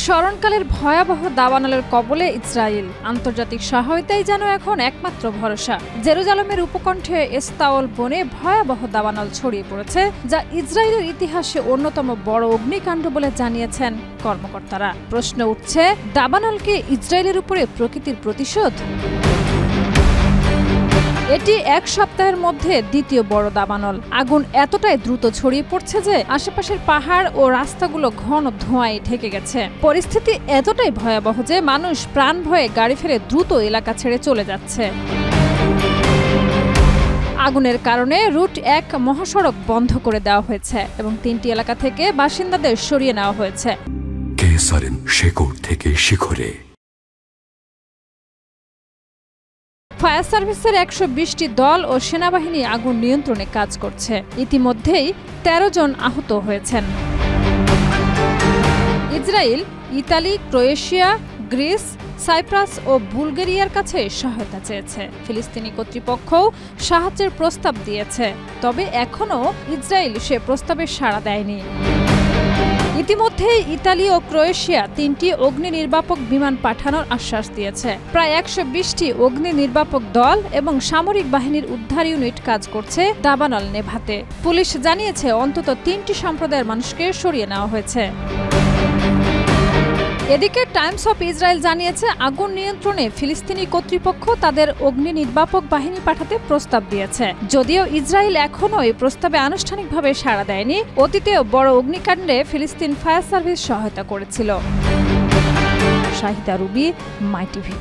স্মরণকালের ভয়াবহ দাবানলের কবলে ইসরায়েল। আন্তর্জাতিক সহায়তাই যেন এখন একমাত্র ভরসা। জেরুজালেমের উপকণ্ঠে এস্তাওল বনে ভয়াবহ দাবানল ছড়িয়ে পড়েছে, যা ইসরায়েলের ইতিহাসে অন্যতম বড় অগ্নিকাণ্ড বলে জানিয়েছেন কর্মকর্তারা। প্রশ্ন উঠছে, দাবানলকে ইসরায়েলের উপরে প্রকৃতির প্রতিশোধ? এটি এক সপ্তাহের মধ্যে দ্বিতীয় বড় দাবানল। আগুন এতটাই দ্রুত ছড়িয়ে পড়ছে যে আশেপাশের পাহাড় ও রাস্তাগুলো ঘন ধোঁয়ায় ঢেকে গেছে। পরিস্থিতি এতটাই ভয়াবহ যে মানুষ প্রাণ ভয়ে গাড়ি ফেলে দ্রুত এলাকা ছেড়ে চলে যাচ্ছে। আগুনের কারণে রুট 1 মহাসড়ক বন্ধ করে দেওয়া হয়েছে এবং 3টি এলাকা থেকে বাসিন্দাদের সরিয়ে নেওয়া হয়েছে। শেকড় থেকে শিখরে। ফায়ার সার্ভিসের 120টি দল ও সেনাবাহিনী আগুন নিয়ন্ত্রণে কাজ করছে। ইতিমধ্যেই 13 জন আহত হয়েছেন। Israel, Italy, Croatia, Greece, Cyprus ও বুলগেরিয়ার কাছে সহায়তা চেয়েছে। ফিলিস্তিনি কর্তৃপক্ষও সাহায্যের প্রস্তাব দিয়েছে, তবে এখনও ইসরায়েল সে প্রস্তাবে সাড়া দেয়নি। ইতিমধ্যে ইতালি ও ক্রোয়েশিয়া 3টি অগ্নি নির্বাপক বিমান পাঠানোর আশ্বাস দিয়েছে। প্রায় 120টি অগ্নি নির্বাপক দল এবং সামরিক বাহিনীর উদ্ধার ইউনিট কাজ করছে দাবানল নেভাতে। পুলিশ জানিয়েছে অন্তত 3টি সম্প্রদায়ের মানুষকে সরিয়ে নেওয়া হয়েছে। এদিকে টাইমস অফ ইসরায়েল জানিয়েছে, আগুন নিয়ন্ত্রণে ফিলিস্তিনি কর্তৃপক্ষ তাদের অগ্নি নির্বাপক বাহিনী পাঠাতে প্রস্তাব দিয়েছে। যদিও ইসরায়েল এখনও এই প্রস্তাবে আনুষ্ঠানিকভাবে সাড়া দেয়নি। অতীতেও বড় অগ্নিকাণ্ডে ফিলিস্তিন ফায়ার সার্ভিস সহায়তা করেছিল। শাহিদা রুবি, মাই টিভি।